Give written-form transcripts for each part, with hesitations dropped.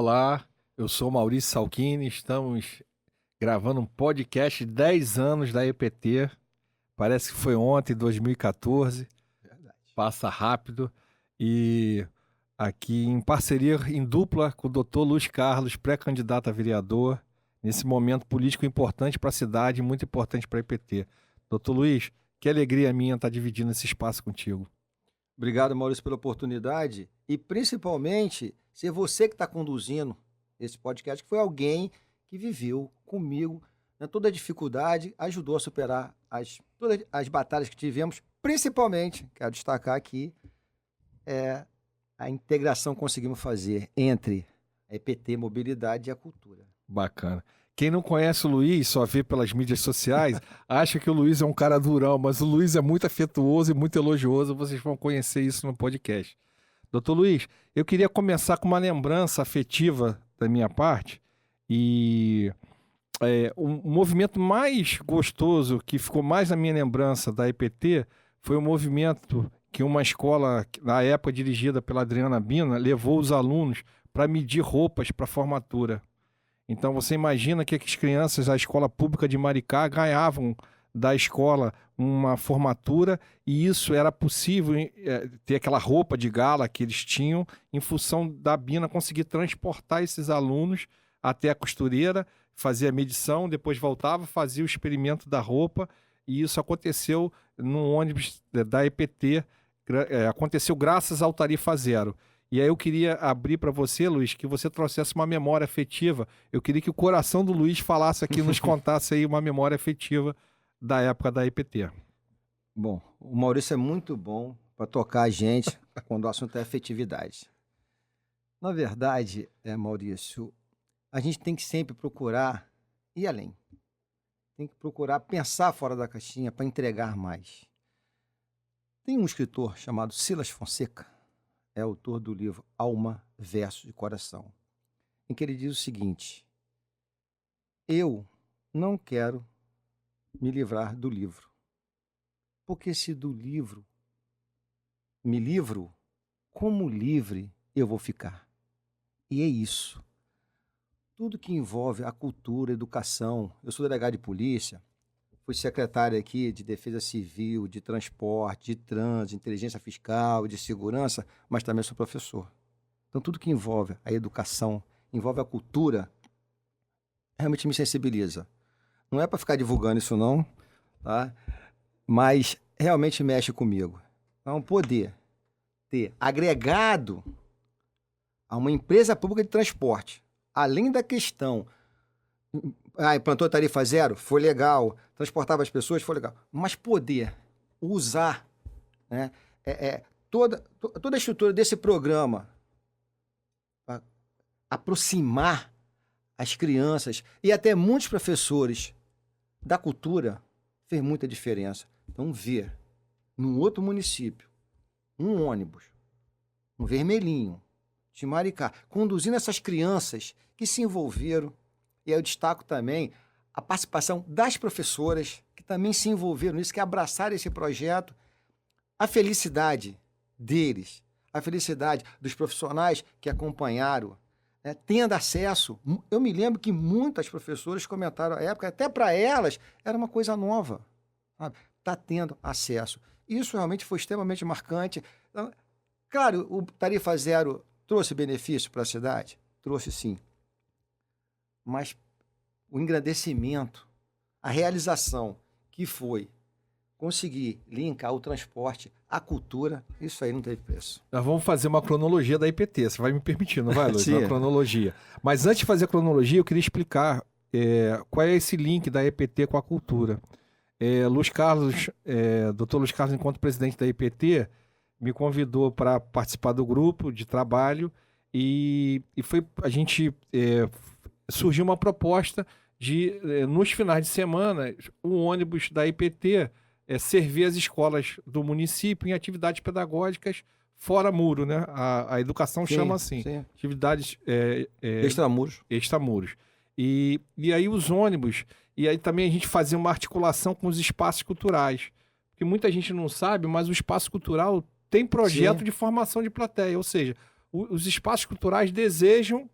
Olá, eu sou Maurício Salchini, estamos gravando um podcast 10 anos da EPT, parece que foi ontem, 2014, Verdade. passa rápido, e aqui em parceria, em dupla com o Dr. Luiz Carlos, pré-candidato a vereador, nesse momento político importante para a cidade, muito importante para a EPT. Dr. Luiz, que alegria minha estar dividindo esse espaço contigo. Obrigado, Maurício, pela oportunidade e principalmente ser você que está conduzindo esse podcast, que foi alguém que viveu comigo, né, toda a dificuldade, ajudou a superar todas as batalhas que tivemos, principalmente, quero destacar aqui, a integração que conseguimos fazer entre a EPT, mobilidade e a cultura. Bacana. Quem não conhece o Luiz, só vê pelas mídias sociais, acha que o Luiz é um cara durão, mas o Luiz é muito afetuoso e muito elogioso, vocês vão conhecer isso no podcast. Doutor Luiz, eu queria começar com uma lembrança afetiva da minha parte, e o movimento mais gostoso, que ficou mais na minha lembrança da EPT, foi o movimento que uma escola, na época dirigida pela Adriana Bina, levou os alunos para medir roupas para a formatura. Então você imagina que as crianças da escola pública de Maricá ganhavam da escola uma formatura, e isso era possível ter aquela roupa de gala que eles tinham em função da Bina conseguir transportar esses alunos até a costureira, fazer a medição, depois voltava, fazia o experimento da roupa, e isso aconteceu no ônibus da EPT, aconteceu graças ao Tarifa Zero. E aí eu queria abrir para você, Luiz, que você trouxesse uma memória afetiva. Eu queria que o coração do Luiz falasse aqui, nos contasse aí uma memória afetiva da época da EPT. Bom, o Maurício é muito bom para tocar a gente quando o assunto é afetividade. Na verdade, Maurício, a gente tem que sempre procurar ir além. Tem que procurar pensar fora da caixinha para entregar mais. Tem um escritor chamado Silas Fonseca, é autor do livro Alma, Verso e Coração, em que ele diz o seguinte: eu não quero me livrar do livro, porque se do livro me livro, como livre eu vou ficar. E é isso. Tudo que envolve a cultura, a educação. Eu sou delegado de polícia, fui secretário aqui de Defesa Civil, de Transporte, de Trânsito, de Inteligência Fiscal, de Segurança, mas também sou professor. Então, tudo que envolve a educação, envolve a cultura, realmente me sensibiliza. Não é para ficar divulgando isso não, tá? Mas realmente mexe comigo. Então, poder ter agregado a uma empresa pública de transporte, além da questão... implantou tarifa zero? Foi legal. Transportava as pessoas? Foi legal. Mas poder usar, né, toda a estrutura desse programa para aproximar as crianças e até muitos professores da cultura fez muita diferença. Então, ver num outro município um ônibus, um vermelhinho, de Maricá, conduzindo essas crianças que se envolveram. E aí eu destaco também a participação das professoras, que também se envolveram nisso, que abraçaram esse projeto, a felicidade deles, a felicidade dos profissionais que acompanharam, né, tendo acesso. Eu me lembro que muitas professoras comentaram à época, até para elas era uma coisa nova, sabe? Tá tendo acesso. Isso realmente foi extremamente marcante. Então, claro, o Tarifa Zero trouxe benefício para a cidade? Trouxe sim. Mas o engrandecimento, a realização que foi conseguir linkar o transporte à cultura, isso aí não teve preço. Nós vamos fazer uma cronologia da IPT, você vai me permitir, não vai, Luiz? Uma cronologia. Mas antes de fazer a cronologia, eu queria explicar qual é esse link da EPT com a cultura. Luiz Carlos, Dr. Luiz Carlos, enquanto presidente da EPT, me convidou para participar do grupo de trabalho e surgiu uma proposta de, nos finais de semana, o ônibus da IPT servir as escolas do município em atividades pedagógicas fora muro, né? A educação chama assim, sim. Atividades extramuros. Extramuros. E aí os ônibus, e aí também a gente fazia uma articulação com os espaços culturais, porque muita gente não sabe, mas o espaço cultural tem projeto de formação de plateia, ou seja, os espaços culturais desejam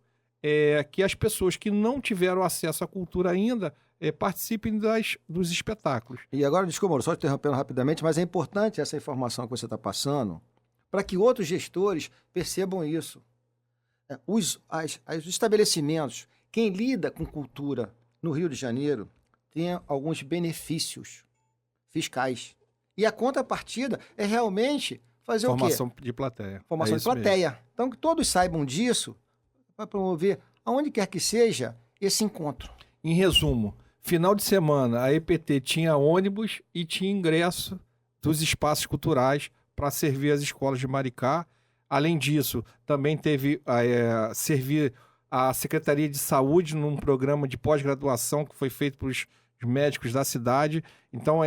que as pessoas que não tiveram acesso à cultura ainda participem dos espetáculos. E agora, desculpa, Mauro, só te interrompendo rapidamente, mas é importante essa informação que você está passando para que outros gestores percebam isso. Os estabelecimentos, quem lida com cultura no Rio de Janeiro, tem alguns benefícios fiscais. E a contrapartida é realmente fazer o quê? Formação de plateia. Formação de plateia. Mesmo. Então, que todos saibam disso, para promover, aonde quer que seja, esse encontro. Em resumo, final de semana, a EPT tinha ônibus e tinha ingresso dos espaços culturais para servir as escolas de Maricá. Além disso, também teve servir a Secretaria de Saúde num programa de pós-graduação que foi feito pelos médicos da cidade. Então,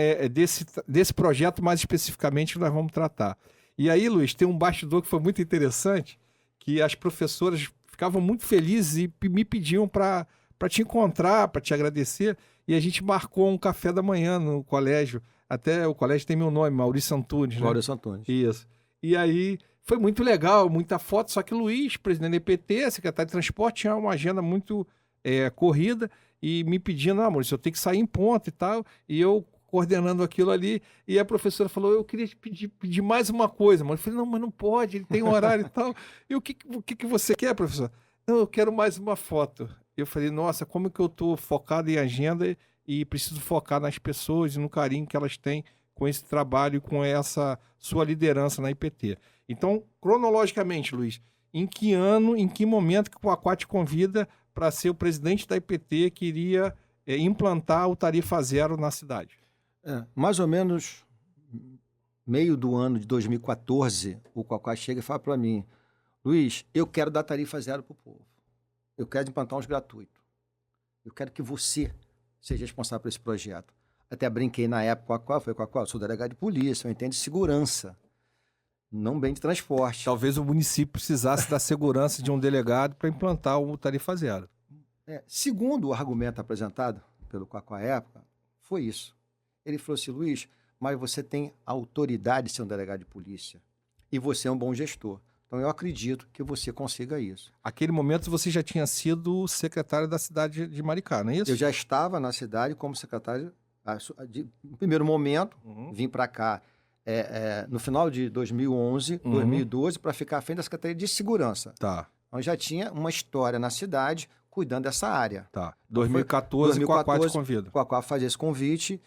desse projeto, mais especificamente, que nós vamos tratar. E aí, Luiz, tem um bastidor que foi muito interessante, que as professoras ficavam muito felizes e me pediam para te encontrar, para te agradecer. E a gente marcou um café da manhã no colégio. Até o colégio tem meu nome, Maurício Antunes. Né? Maurício Antunes. Isso. E aí foi muito legal, muita foto. Só que Luiz, presidente da EPT, secretário de transporte, tinha uma agenda muito corrida e me pedindo, Maurício, eu tenho que sair em ponto e tal. E eu coordenando aquilo ali. E a professora falou, eu queria te pedir mais uma coisa. Mas eu falei, não, mas não pode, ele tem horário e tal. E o que você quer, professor? Não, eu quero mais uma foto. Eu falei, nossa, como que eu estou focado em agenda e preciso focar nas pessoas e no carinho que elas têm com esse trabalho e com essa sua liderança na IPT. Então, cronologicamente, Luiz, em que ano, em que momento que o Quaquá te convida para ser o presidente da IPT que iria implantar o Tarifa Zero na cidade? Mais ou menos meio do ano de 2014, o Quaquá chega e fala para mim, Luiz, eu quero dar tarifa zero para o povo. Eu quero implantar uns gratuitos. Eu quero que você seja responsável por esse projeto. Até brinquei na época, eu sou delegado de polícia, eu entendo de segurança, não bem de transporte. Talvez o município precisasse da segurança de um delegado para implantar o Tarifa Zero. Segundo o argumento apresentado pelo Quaquá à época, foi isso. Ele falou assim, Luiz, mas você tem autoridade de ser um delegado de polícia e você é um bom gestor. Então, eu acredito que você consiga isso. Naquele momento, você já tinha sido secretário da cidade de Maricá, não é isso? Eu já estava na cidade como secretário. No primeiro momento, vim para cá no final de 2011, 2012, para ficar à frente da Secretaria de Segurança. Tá. Então, já tinha uma história na cidade cuidando dessa área. Tá. 2014, o Quaquá te convida. O Quaquá faz esse convite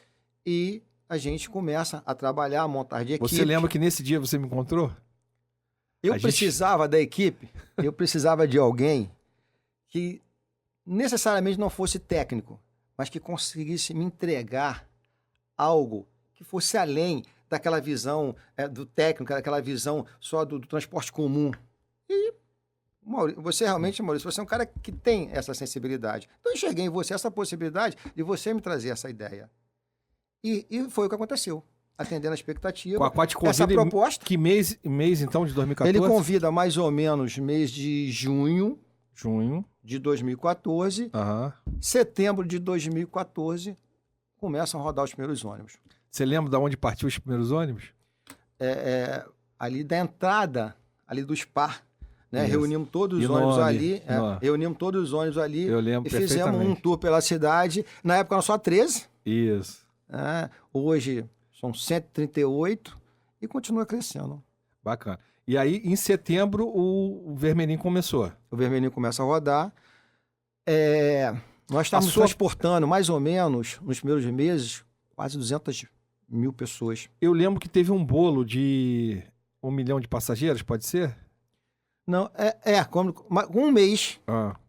e a gente começa a trabalhar, a montar de equipe. Você lembra que nesse dia você me encontrou? Eu precisava da equipe, eu precisava de alguém que necessariamente não fosse técnico, mas que conseguisse me entregar algo que fosse além daquela visão do técnico, daquela visão só do transporte comum. E você realmente, Maurício, você é um cara que tem essa sensibilidade. Então eu enxerguei em você essa possibilidade de você me trazer essa ideia. E foi o que aconteceu. Atendendo a expectativa. Quaquá te convida essa proposta. Que mês então de 2014? Ele convida mais ou menos mês de junho. Junho. De 2014. Setembro de 2014, começam a rodar os primeiros ônibus. Você lembra de onde partiu os primeiros ônibus? Ali da entrada, ali do SPA. Né? Reunimos todos os ônibus ali. Reunimos todos os ônibus ali. Eu lembro e fizemos um tour pela cidade. Na época, eram só 13. Isso. Hoje são 138 e continua crescendo. Bacana. E aí, em setembro, o Vermelhinho começou. O Vermelhinho começa a rodar. Nós estamos transportando, mais ou menos, nos primeiros meses, quase 200 mil pessoas. Eu lembro que teve um bolo de 1 milhão de passageiros, pode ser? Não, um mês,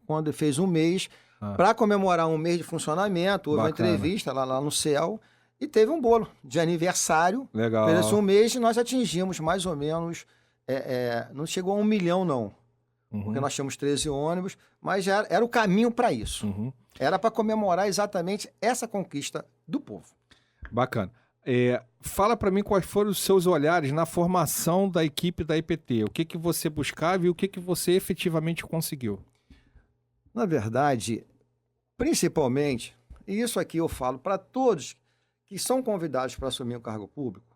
quando fez um mês, para comemorar um mês de funcionamento, houve uma entrevista lá no CEL, e teve um bolo de aniversário. Legal. Durante um mês e nós atingimos mais ou menos, não chegou a 1 milhão não, porque nós tínhamos 13 ônibus, mas já era o caminho para isso. Era para comemorar exatamente essa conquista do povo. Bacana. Fala para mim quais foram os seus olhares na formação da equipe da IPT. O que você buscava e o que você efetivamente conseguiu? Na verdade, principalmente, e isso aqui eu falo para todos que são convidados para assumir um cargo público,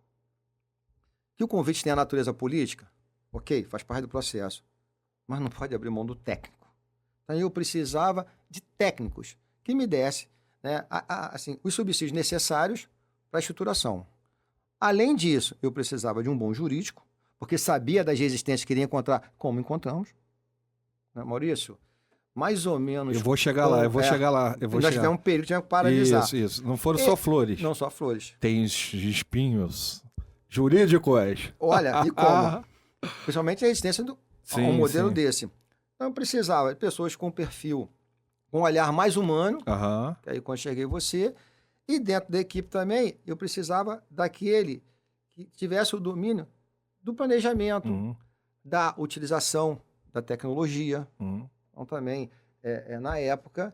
que o convite tem a natureza política, ok, faz parte do processo, mas não pode abrir mão do técnico. Então, eu precisava de técnicos que me dessem, né, assim, os subsídios necessários para a estruturação. Além disso, eu precisava de um bom jurídico, porque sabia das resistências que iria encontrar, como encontramos. Né, Maurício? Mais ou menos... Eu vou chegar lá. Nós tivemos um período que tivemos que paralisar. Isso. Não foram só flores. Não só flores. Tem espinhos jurídicos. Olha, e como? Principalmente a resistência a um modelo desse. Então, eu precisava de pessoas com perfil, com um olhar mais humano, que aí quando cheguei você, e dentro da equipe também, eu precisava daquele que tivesse o domínio do planejamento, da utilização da tecnologia. Então, também, na época,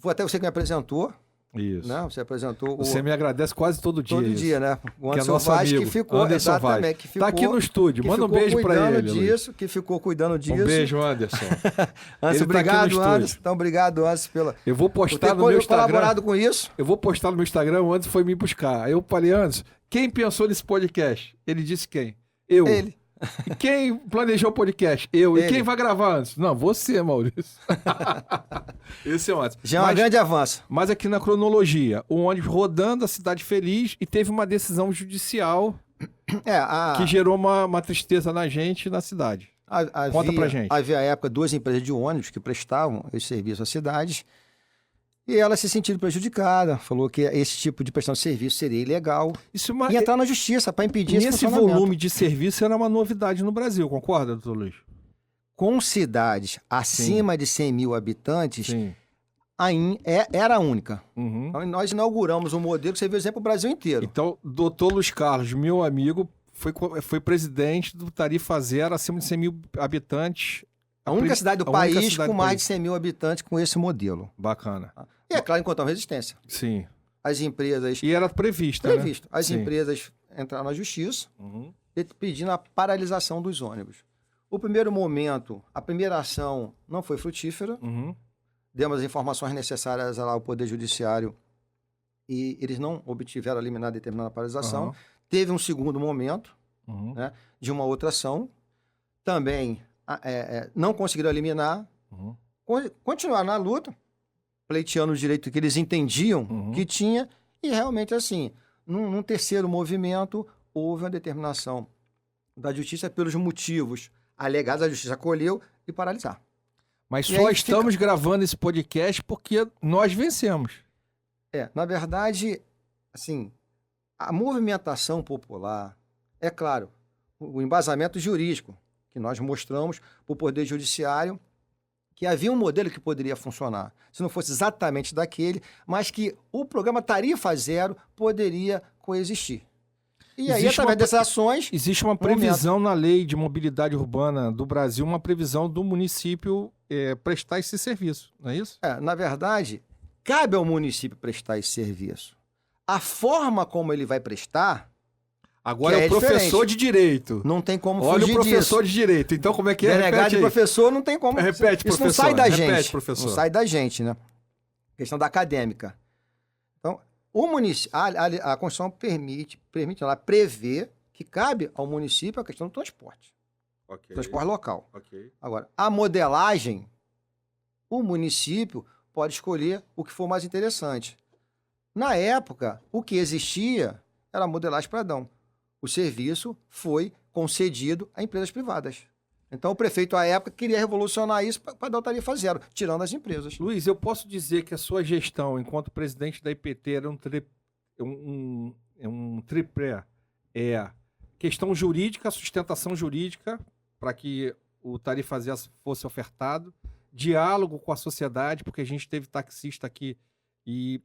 até você que me apresentou. Isso. Né? Você apresentou. Você me agradece quase todo dia. Todo dia, né? O Anderson Vaz, que ficou. Anderson exatamente. Que ficou, tá aqui no estúdio. Manda um beijo para ele. Que ficou cuidando disso. Um beijo, Anderson. Anderson, obrigado, Anderson. Então, obrigado, Anderson, pela. Eu vou postar no meu Instagram. Colaborado com isso. Eu vou postar no meu Instagram. O Anderson foi me buscar. Aí eu falei, Anderson, quem pensou nesse podcast? Ele disse quem? Eu. Ele. E quem planejou o podcast? Eu. Ele. E quem vai gravar antes? Não, você, Maurício. Esse é o antes. Já é um grande avanço. Mas aqui na cronologia, o ônibus rodando a cidade feliz e teve uma decisão judicial que gerou uma tristeza na gente e na cidade. Conta pra gente. Havia, à época, 2 empresas de ônibus que prestavam esse serviço às cidades e elas se sentiram prejudicadas. Falou que esse tipo de prestação de serviço seria ilegal. E entrar na justiça para impedir esse funcionamento. Esse volume de serviço era uma novidade no Brasil, concorda, doutor Luiz? Com cidades acima de 100 mil habitantes, era a única. Então, nós inauguramos um modelo que você viu exemplo para o Brasil inteiro. Então, doutor Luiz Carlos, meu amigo, foi presidente do Tarifa Zero acima de 100 mil habitantes. A única cidade do país com mais de 100 mil habitantes com esse modelo. Bacana. E é claro, encontramos resistência. Sim. As empresas... E era previsto, né? As empresas entraram na justiça pedindo a paralisação dos ônibus. O primeiro momento, a primeira ação não foi frutífera. Demos as informações necessárias lá ao Poder Judiciário e eles não obtiveram a liminar determinada paralisação. Teve um segundo momento, né, de uma outra ação. Também não conseguiram eliminar. Continuaram na luta, pleiteando o direito que eles entendiam que tinha. E realmente, assim, num terceiro movimento, houve uma determinação da justiça pelos motivos alegados. A justiça acolheu e paralisar. Mas só estamos gravando esse podcast porque nós vencemos. Na verdade, assim, a movimentação popular, é claro, o embasamento jurídico que nós mostramos para o Poder Judiciário, que havia um modelo que poderia funcionar, se não fosse exatamente daquele, mas que o programa Tarifa Zero poderia coexistir. E aí, através dessas ações... Existe uma previsão na Lei de Mobilidade Urbana do Brasil, uma previsão do município prestar esse serviço, não é isso? Na verdade, cabe ao município prestar esse serviço. A forma como ele vai prestar... Agora é o professor de direito. Não tem como fugir disso. Olha o professor de direito. Então, como é que é? Delegado de professor não tem como... Repete, professor. Isso não sai da gente. Repete, professor. Não sai da gente, né? Questão da acadêmica. Então, o município, a Constituição prevê que cabe ao município a questão do transporte. Transporte local. Agora, a modelagem, o município pode escolher o que for mais interessante. Na época, o que existia era a modelagem padrão. O serviço foi concedido a empresas privadas. Então, o prefeito, à época, queria revolucionar isso para dar o Tarifa Zero, tirando as empresas. Luiz, eu posso dizer que a sua gestão, enquanto presidente da IPT, era um tripé. Questão jurídica, sustentação jurídica, para que o Tarifa Zero fosse ofertado, diálogo com a sociedade, porque a gente teve taxista aqui e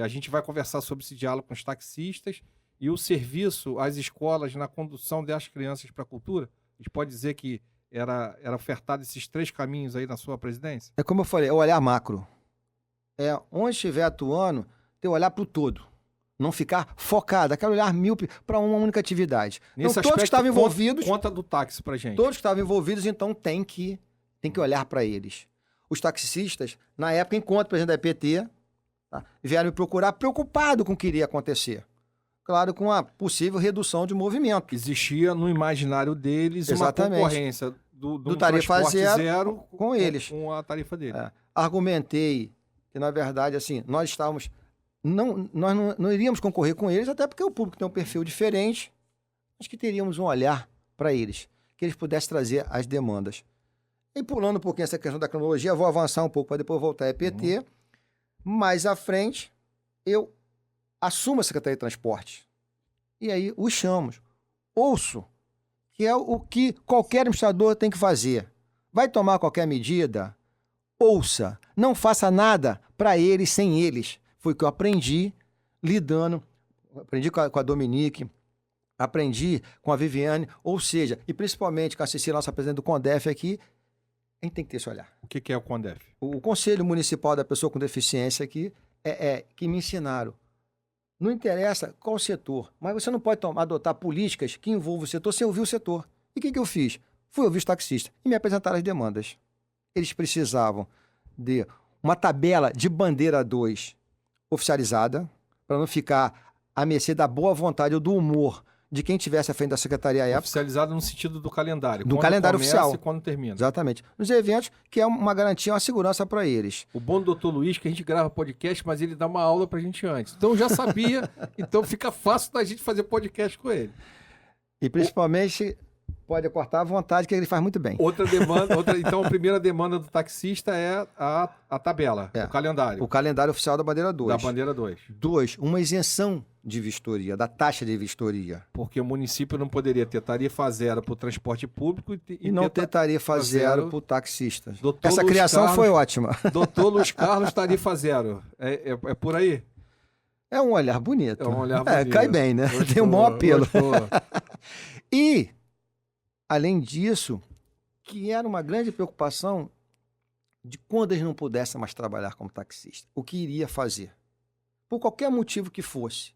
a gente vai conversar sobre esse diálogo com os taxistas, e o serviço às escolas na condução das crianças para a cultura. A gente pode dizer que era ofertado esses 3 caminhos aí na sua presidência? É como eu falei, é o olhar macro. Onde estiver atuando, ter o olhar para o todo. Não ficar focado, aquele olhar míope para uma única atividade. Nesse então, todos que estavam envolvidos... Conta do táxi para gente. Todos que estavam envolvidos, então, tem que olhar para eles. Os taxistas, na época, enquanto presidente da IPT, vieram me procurar preocupado com o que iria acontecer. Claro, com a possível redução de movimento. Existia no imaginário deles uma concorrência do tarifa transporte zero com eles. Com a tarifa dele. Argumentei que, na verdade, assim, nós não iríamos concorrer com eles, até porque o público tem um perfil diferente, mas que teríamos um olhar para eles, que eles pudessem trazer as demandas. E pulando um pouquinho essa questão da cronologia, vou avançar um pouco para depois voltar a EPT. Mais à frente, eu assumo a Secretaria de Transporte. E aí os chamo. Ouço, que é o que qualquer administrador tem que fazer. Vai tomar qualquer medida? Ouça. Não faça nada para eles sem eles. Foi o que eu aprendi lidando. Aprendi com a Dominique, aprendi com a Viviane, ou seja, e principalmente com a Cecília, nossa presidente do CONDEF aqui, a gente tem que ter esse olhar. O que é o CONDEF? O Conselho Municipal da Pessoa com Deficiência aqui que me ensinaram. Não interessa qual setor, mas você não pode adotar políticas que envolvam o setor sem ouvir o setor. E o que eu fiz? Fui ouvir os taxistas e me apresentaram as demandas. Eles precisavam de uma tabela de bandeira 2 oficializada, para não ficar à mercê da boa vontade ou do humor de quem tivesse à frente da secretaria à época. Oficializada no sentido do calendário. Do calendário oficial. E quando termina. Exatamente. Nos eventos, que é uma garantia, uma segurança para eles. O bom do Dr. Luiz é que a gente grava podcast, mas ele dá uma aula pra gente antes. Então eu já sabia, então fica fácil da gente fazer podcast com ele. E principalmente, pode cortar à vontade, que ele faz muito bem. Então a primeira demanda do taxista é a tabela, o calendário. O calendário oficial da bandeira 2. Da bandeira 2. 2, uma isenção de vistoria, da taxa de vistoria. Porque o município não poderia ter tarifa zero para o transporte público e não ter tarifa zero para o taxista. Essa Luiz criação Carlos, foi ótima. Doutor Luiz Carlos, tarifa zero. É por aí? É um olhar bonito. É um olhar bonito. Cai bem, né? Tem um bom apelo. E, além disso, que era uma grande preocupação de quando eles não pudessem mais trabalhar como taxista. O que iria fazer? Por qualquer motivo que fosse.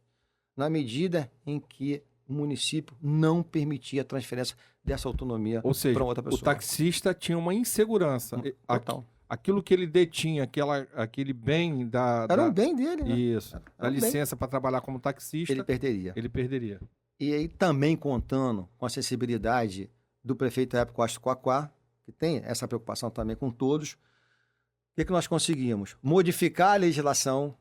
Na medida em que o município não permitia a transferência dessa autonomia para outra pessoa. O taxista tinha uma insegurança. Total. Aquilo que ele detinha, aquele bem da... Era um bem dele, né? Isso. Da licença para trabalhar como taxista. Ele perderia. E aí também contando com a sensibilidade do prefeito da época, Costa Coaquá, que tem essa preocupação também com todos, o que nós conseguimos? Modificar a legislação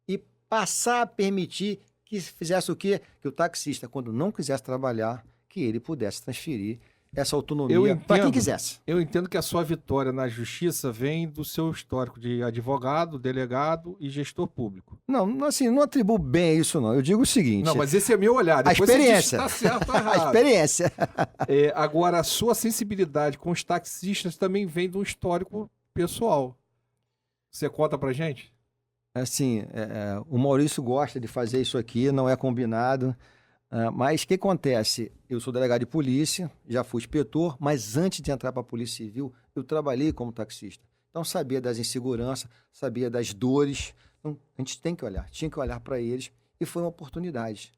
e passar a permitir que fizesse o quê? Que o taxista, quando não quisesse trabalhar, que ele pudesse transferir essa autonomia para quem quisesse. Eu entendo que a sua vitória na justiça vem do seu histórico de advogado, delegado e gestor público. Não, assim, não atribuo bem isso, não. Eu digo o seguinte... Não, mas esse é meu olhar. Depois a experiência. Tá certo ou errado. A experiência. Agora, a sua sensibilidade com os taxistas também vem de um histórico pessoal. Você conta pra gente? Assim, o Maurício gosta de fazer isso aqui, não é combinado, mas o que acontece? Eu sou delegado de polícia, já fui inspetor, mas antes de entrar para a Polícia Civil, eu trabalhei como taxista. Então, sabia das inseguranças, sabia das dores. Então, a gente tinha que olhar para eles, e foi uma oportunidade.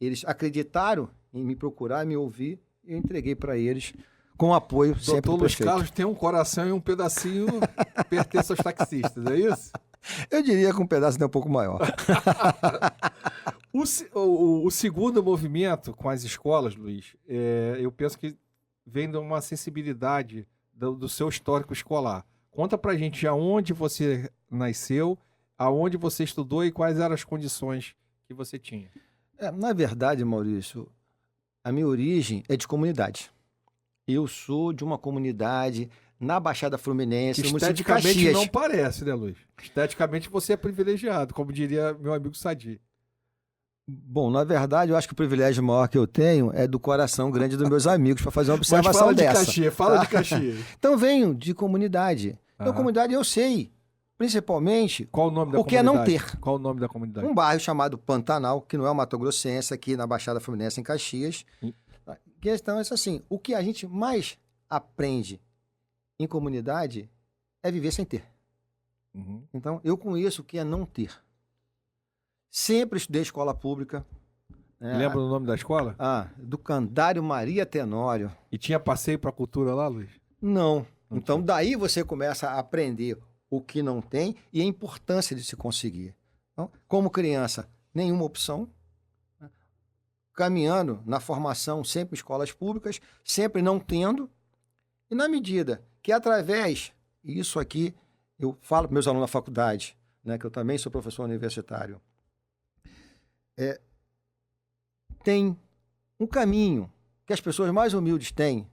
Eles acreditaram em me procurar, me ouvir, e eu entreguei para eles com apoio sempre do prefeito. Doutor Luiz Carlos tem um coração e um pedacinho pertence aos taxistas, é isso? Eu diria que um pedaço é um pouco maior. O segundo movimento com as escolas, Luiz, eu penso que vem de uma sensibilidade do seu histórico escolar. Conta pra gente aonde você nasceu, aonde você estudou e quais eram as condições que você tinha. Na verdade, Maurício, a minha origem é de comunidade. Eu sou de uma comunidade na Baixada Fluminense, no município de Caxias. Esteticamente não parece, né, Luiz? Esteticamente você é privilegiado, como diria meu amigo Sadi. Bom, na verdade, eu acho que o privilégio maior que eu tenho é do coração grande dos meus amigos para fazer uma observação dessa. Fala de Caxias. Então, venho de comunidade. Então, comunidade eu sei, principalmente, qual o nome da o que é não ter. Qual o nome da comunidade? Um bairro chamado Pantanal, que não é o Mato Grossense, aqui na Baixada Fluminense, em Caxias. A questão é assim, o que a gente mais aprende em comunidade é viver sem ter. Então, eu conheço o que é não ter. Sempre estudei escola pública. Lembra do nome da escola? Do Candário Maria Tenório. E tinha passeio para cultura lá, Luiz? Não. Então, daí você começa a aprender o que não tem e a importância de se conseguir. Então, como criança, nenhuma opção. Caminhando na formação, sempre em escolas públicas, sempre não tendo. E na medida que através, e isso aqui eu falo para meus alunos na faculdade, né, que eu também sou professor universitário, tem um caminho que as pessoas mais humildes têm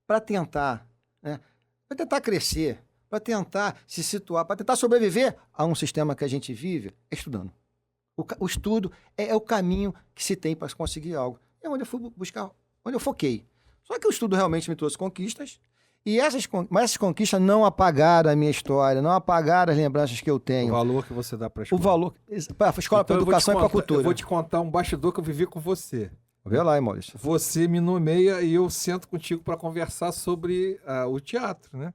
para tentar, né, para tentar crescer, para tentar se situar, para tentar sobreviver a um sistema que a gente vive, é estudando. O estudo é o caminho que se tem para conseguir algo. É onde eu fui buscar, onde eu foquei. Só que o estudo realmente me trouxe conquistas, mas essas conquistas não apagaram a minha história, não apagaram as lembranças que eu tenho. O valor que você dá para a escola. O valor para a escola, para a educação e para a cultura. Eu vou te contar um bastidor que eu vivi com você. Vê lá, hein, Maurício. Você me nomeia e eu sento contigo para conversar sobre o teatro, né?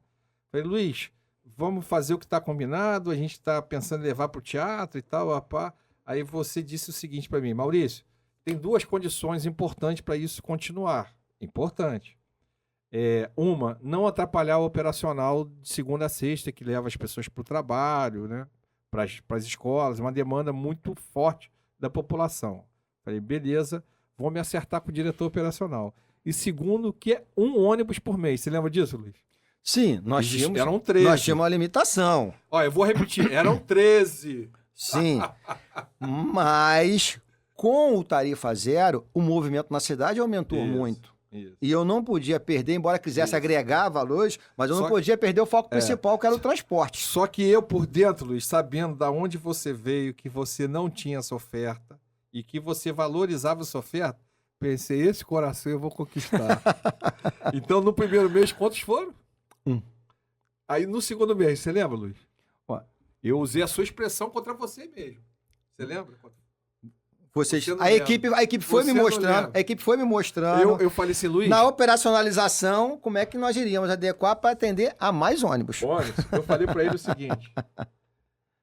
Falei, Luiz, vamos fazer o que está combinado, a gente está pensando em levar para o teatro e tal, apá. Aí você disse o seguinte para mim, Maurício, tem duas condições importantes para isso continuar. Importante. Uma, não atrapalhar o operacional de segunda a sexta, que leva as pessoas para o trabalho, né? Para as escolas, uma demanda muito forte da população. Falei, beleza, vou me acertar com o diretor operacional. E segundo, que é um ônibus por mês. Você lembra disso, Luiz? Sim, eram 13. Nós tínhamos uma limitação. Olha, eu vou repetir, eram 13. Sim, mas com o Tarifa Zero, o movimento na cidade aumentou muito. Isso. E eu não podia perder, embora quisesse agregar valores, mas eu não Só podia perder o foco principal, que era o transporte. Só que eu, por dentro, Luiz, sabendo da onde você veio, que você não tinha essa oferta e que você valorizava essa oferta, pensei, esse coração eu vou conquistar. Então, no primeiro mês, quantos foram? 1. Aí, no segundo mês, você lembra, Luiz? Ó, Eu usei a sua expressão contra você mesmo. Você lembra? a equipe foi me mostrando, a equipe foi me mostrando. Eu falei assim, Luiz... Na operacionalização, como é que nós iríamos adequar para atender a mais ônibus. Eu falei para ele o seguinte,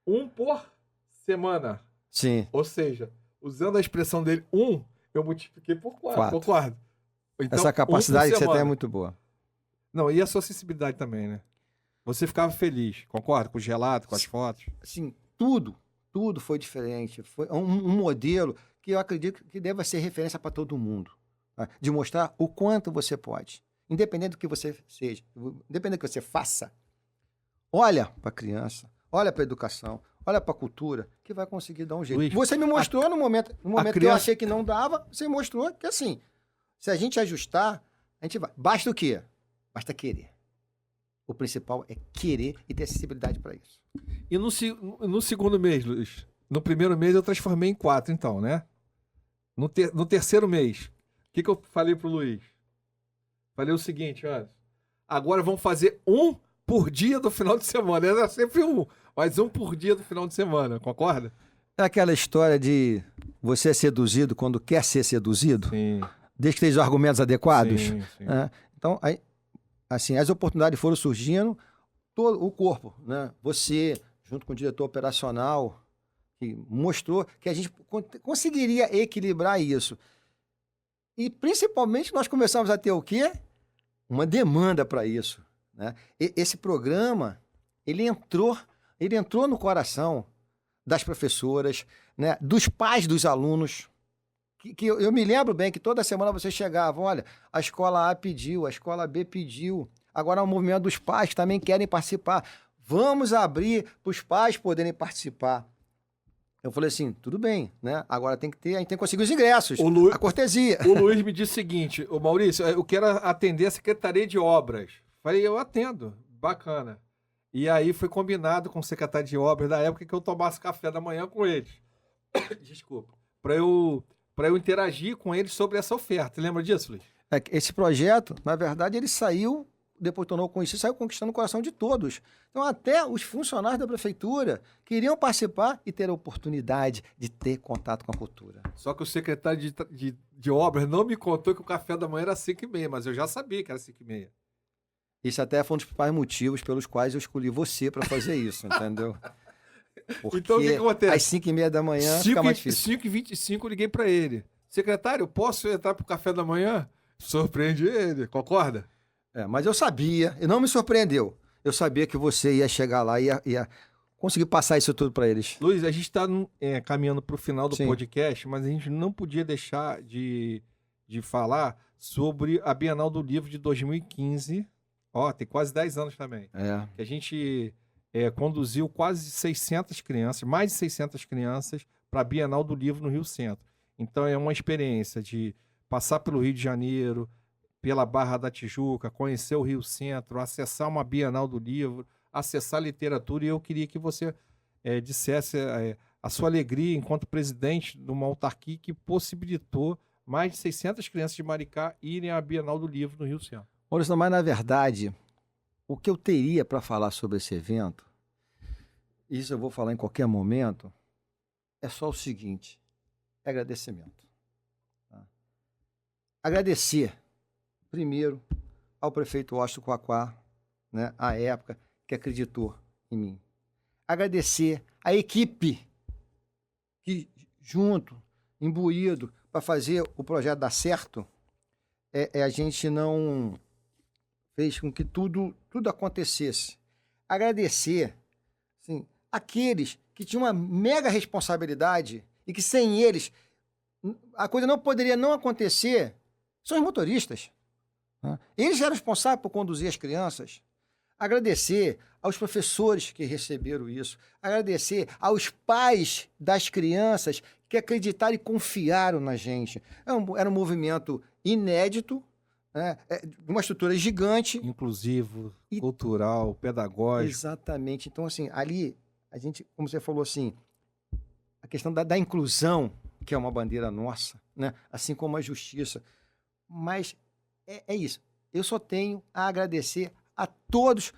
1 por semana. Sim. Ou seja, usando a expressão dele, 1, eu multipliquei por 4. Concordo? Então, essa capacidade 1 por que você tem é semana. muito boa. Não, e a sua sensibilidade também, né? Você ficava feliz, concorda? Com os relatos, com as fotos? Sim, tudo foi diferente. Foi um modelo que eu acredito que deva ser referência para todo mundo. Tá? De mostrar o quanto você pode. Independente do que você seja, independente do que você faça. Olha para a criança, olha para a educação, olha para a cultura, que vai conseguir dar um jeito. Luiz, você me mostrou no momento criança... que eu achei que não dava, você mostrou que assim, se a gente ajustar, a gente vai. Basta o quê? Basta querer. O principal é querer e ter acessibilidade para isso. E no segundo mês, Luiz? No primeiro mês eu transformei em 4, então, né? No terceiro mês, o que eu falei pro Luiz? Falei o seguinte, olha, agora vamos fazer 1 por dia do final de semana. Era sempre 1, mas 1 por dia do final de semana, concorda? É aquela história de você é seduzido quando quer ser seduzido? Sim. Desde que esteja os argumentos adequados? Sim. Então, aí, assim, as oportunidades foram surgindo, todo o corpo, né? Você, junto com o diretor operacional, que mostrou que a gente conseguiria equilibrar isso. E, principalmente, nós começamos a ter o quê? Uma demanda para isso, né? Esse programa, ele entrou no coração das professoras, né? Dos pais dos alunos, que eu me lembro bem que toda semana vocês chegavam, olha, a escola A pediu, a escola B pediu, agora é o movimento dos pais que também querem participar. Vamos abrir para os pais poderem participar. Eu falei assim, tudo bem, né? Agora a gente tem que conseguir os ingressos, a cortesia. O Luiz me disse o seguinte, ô Maurício, eu quero atender a Secretaria de Obras. Falei, eu atendo, bacana. E aí foi combinado com o secretário de Obras da época que eu tomasse café da manhã com eles. Desculpa. Para eu interagir com eles sobre essa oferta. Lembra disso, Luiz? Esse projeto, na verdade, ele saiu, depois tornou conhecido, saiu conquistando o coração de todos. Então, até os funcionários da prefeitura queriam participar e ter a oportunidade de ter contato com a cultura. Só que o secretário de Obras não me contou que o café da manhã era 5h30, mas eu já sabia que era 5h30. Isso até foi um dos principais motivos pelos quais eu escolhi você para fazer isso, entendeu? Porque então, o que acontece? Às 5h30 da manhã fica mais difícil. 5h25 eu liguei para ele. Secretário, posso entrar pro café da manhã? Surpreendi ele, concorda? Mas eu sabia, e não me surpreendeu. Eu sabia que você ia chegar lá e ia conseguir passar isso tudo para eles. Luiz, a gente está caminhando para o final do Sim. podcast, mas a gente não podia deixar de falar sobre a Bienal do Livro de 2015, Ó, tem quase 10 anos também. É. Que a gente conduziu quase 600 crianças, mais de 600 crianças, para a Bienal do Livro no Rio Centro. Então é uma experiência de passar pelo Rio de Janeiro, pela Barra da Tijuca, conhecer o Rio Centro, acessar uma Bienal do Livro, acessar literatura, e eu queria que você dissesse a sua alegria enquanto presidente de uma autarquia que possibilitou mais de 600 crianças de Maricá irem à Bienal do Livro no Rio Centro. Maurício, mas na verdade, o que eu teria para falar sobre esse evento, isso eu vou falar em qualquer momento, é só o seguinte: é agradecimento. Tá? Agradecer, primeiro, ao prefeito Washington Quaquá, né, à época, que acreditou em mim. Agradecer à equipe que, junto, imbuído, para fazer o projeto dar certo, a gente não fez com que tudo acontecesse. Agradecer, assim, aqueles que tinham uma mega responsabilidade e que sem eles a coisa não poderia não acontecer, são os motoristas. Né? Eles eram responsáveis por conduzir as crianças. Agradecer aos professores que receberam isso. Agradecer aos pais das crianças que acreditaram e confiaram na gente. Era um movimento inédito, né? De uma estrutura gigante. Inclusivo, cultural, pedagógico. Exatamente. Então, assim, ali, a gente, como você falou assim, a questão da inclusão, que é uma bandeira nossa, né? Assim como a justiça. Mas é isso. Eu só tenho a agradecer a todos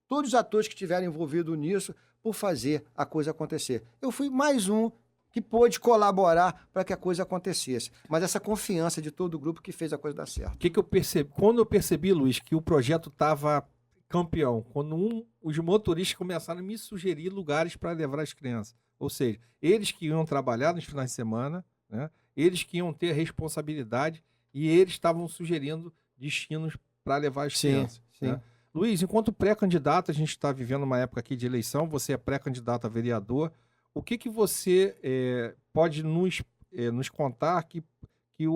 os atores que estiveram envolvidos nisso por fazer a coisa acontecer. Eu fui mais um que pôde colaborar para que a coisa acontecesse. Mas essa confiança de todo o grupo que fez a coisa dar certo. O que eu percebi? Quando eu percebi, Luiz, que o projeto estava campeão, quando os motoristas começaram a me sugerir lugares para levar as crianças. Ou seja, eles que iam trabalhar nos finais de semana, né? Eles que iam ter a responsabilidade e eles estavam sugerindo destinos para levar as crianças. Sim. Né? Luiz, enquanto pré-candidato, a gente está vivendo uma época aqui de eleição, você é pré-candidato a vereador. O que você pode nos contar que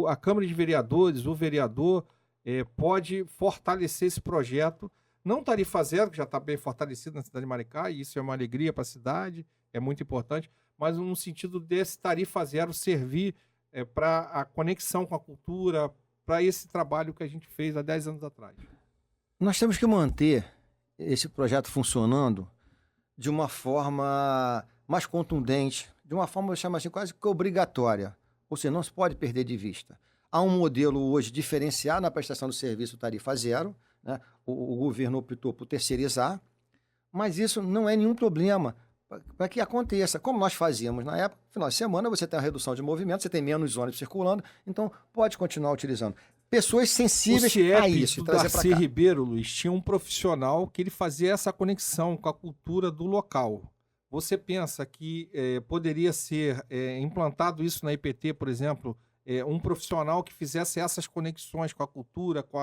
a Câmara de Vereadores, o vereador, pode fortalecer esse projeto? Não tarifa zero, que já está bem fortalecido na cidade de Maricá, e isso é uma alegria para a cidade, é muito importante, mas no sentido desse tarifa zero servir para a conexão com a cultura, para esse trabalho que a gente fez há 10 anos atrás. Nós temos que manter esse projeto funcionando de uma forma mais contundente, de uma forma, eu chamo assim, quase que obrigatória. Ou seja, não se pode perder de vista. Há um modelo hoje diferenciado na prestação do serviço tarifa zero, né? O governo optou por terceirizar, mas isso não é nenhum problema para que aconteça. Como nós fazíamos na época, no final de semana você tem uma redução de movimento, você tem menos ônibus circulando, então pode continuar utilizando. Pessoas sensíveis a isso. O Darcy Ribeiro, Luiz, tinha um profissional que ele fazia essa conexão com a cultura do local. Você pensa que poderia ser implantado isso na IPT, por exemplo, um profissional que fizesse essas conexões com a cultura, com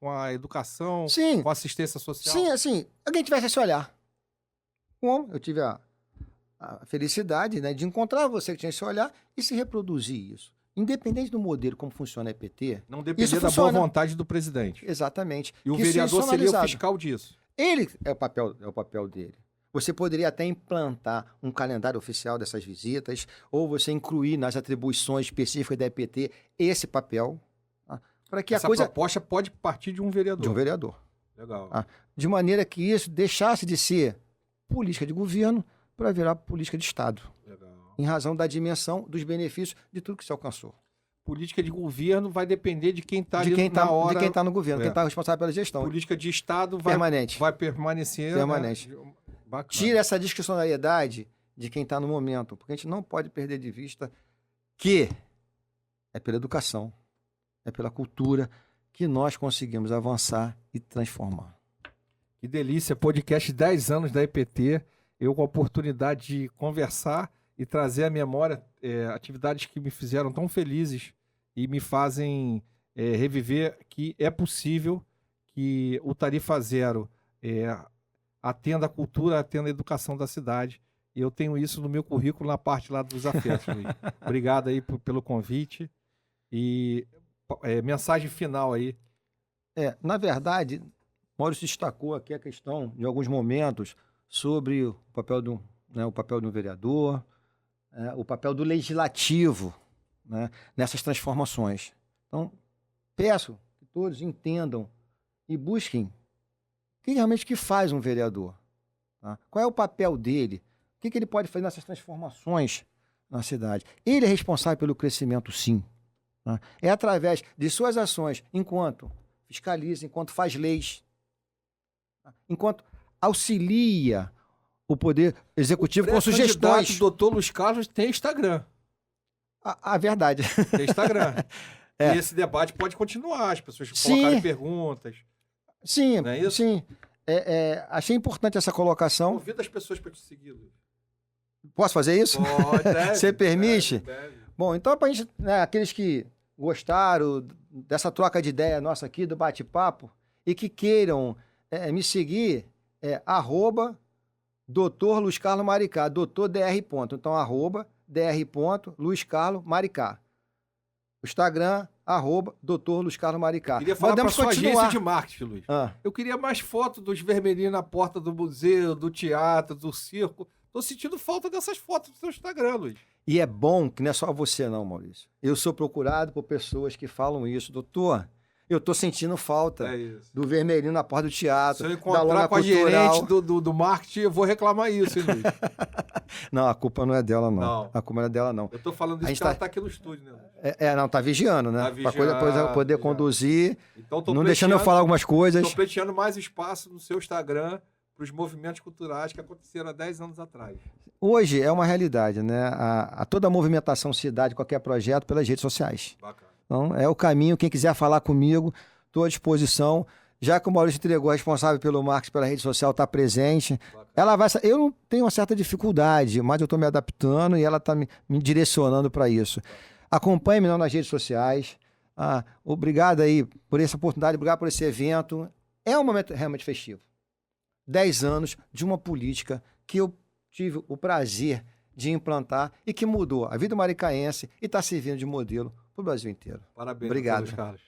a educação, sim, com a assistência social? Sim, assim, alguém tivesse esse olhar. Bom, eu tive a felicidade, né, de encontrar você que tinha esse olhar e se reproduzir isso. Independente do modelo, como funciona a EPT... Não depender da boa vontade do presidente. Exatamente. E o vereador seria o fiscal disso. Ele é o papel dele. Você poderia até implantar um calendário oficial dessas visitas, ou você incluir nas atribuições específicas da EPT esse papel. Tá? Para que essa proposta pode partir de um vereador. De um vereador. Legal. Tá? De maneira que isso deixasse de ser política de governo para virar política de Estado. Legal. Em razão da dimensão dos benefícios de tudo que se alcançou. Política de governo vai depender de quem está na hora... De quem está no governo, quem está responsável pela gestão. Política de Estado vai permanecer... Permanente. Né? Bacana. Tira essa discricionariedade de quem está no momento, porque a gente não pode perder de vista que é pela educação, é pela cultura que nós conseguimos avançar e transformar. Que delícia, podcast 10 anos da EPT, eu com a oportunidade de conversar e trazer à memória atividades que me fizeram tão felizes e me fazem reviver que é possível que o Tarifa Zero atenda a cultura, atenda a educação da cidade. E eu tenho isso no meu currículo na parte lá dos afetos. Obrigado aí pelo convite. E mensagem final aí. Na verdade, Maurício destacou aqui a questão, em alguns momentos, sobre o papel o papel do vereador, o papel do legislativo, né, nessas transformações. Então, peço que todos entendam e busquem o que realmente que faz um vereador. Tá? Qual é o papel dele? O que ele pode fazer nessas transformações na cidade? Ele é responsável pelo crescimento, sim. Tá? É através de suas ações, enquanto fiscaliza, enquanto faz leis, tá? Enquanto auxilia o Poder Executivo com sugestões. O doutor Luiz Carlos tem Instagram. A verdade. Tem Instagram. É. E esse debate pode continuar, as pessoas Sim. colocarem perguntas. Sim, Não é isso? sim. Achei importante essa colocação. Convida as pessoas para te seguir, Luiz. Posso fazer isso? Pode, deve, Você permite? Deve. Bom, então para a gente, né, aqueles que gostaram dessa troca de ideia nossa aqui, do bate-papo, e que queiram me seguir, Dr. Luiz Carlos Maricá, Dr. Dr. Ponto. Então, Dr. Luiz Carlos Maricá. O Instagram, Dr. Luiz Carlos Maricá. Queria falar para sua agência de marketing, Luiz. Ah. Eu queria mais fotos dos vermelhinhos na porta do museu, do teatro, do circo. Tô sentindo falta dessas fotos do seu Instagram, Luiz. E é bom que não é só você não, Maurício. Eu sou procurado por pessoas que falam isso. Doutor, eu tô sentindo falta do vermelhinho na porta do teatro, se eu da lona encontrar com cultural. a gerente do marketing, eu vou reclamar isso, hein, Luiz? Não, a culpa não é dela, não. Não. A culpa não é dela, não. Eu tô falando isso porque ela tá aqui no estúdio, né, Luiz? Não, tá vigiando, né? Tá Pra vigiando, depois poder conduzir, Então, tô não deixando eu falar algumas coisas. Tô pleiteando mais espaço no seu Instagram para os movimentos culturais que aconteceram há 10 anos atrás. Hoje é uma realidade, né? A toda a movimentação cidade, qualquer projeto, pelas redes sociais. Bacana. Então, é o caminho. Quem quiser falar comigo, estou à disposição. Já que o Maurício entregou, responsável pelo marketing pela rede social, está presente. Eu não tenho uma certa dificuldade, mas eu estou me adaptando e ela está me direcionando para isso. Acompanhe-me nas redes sociais. Obrigado aí por essa oportunidade, obrigado por esse evento. É um momento realmente festivo. 10 anos de uma política que eu tive o prazer de implantar e que mudou a vida maricaense e está servindo de modelo para o Brasil inteiro. Parabéns, obrigado, Carlos.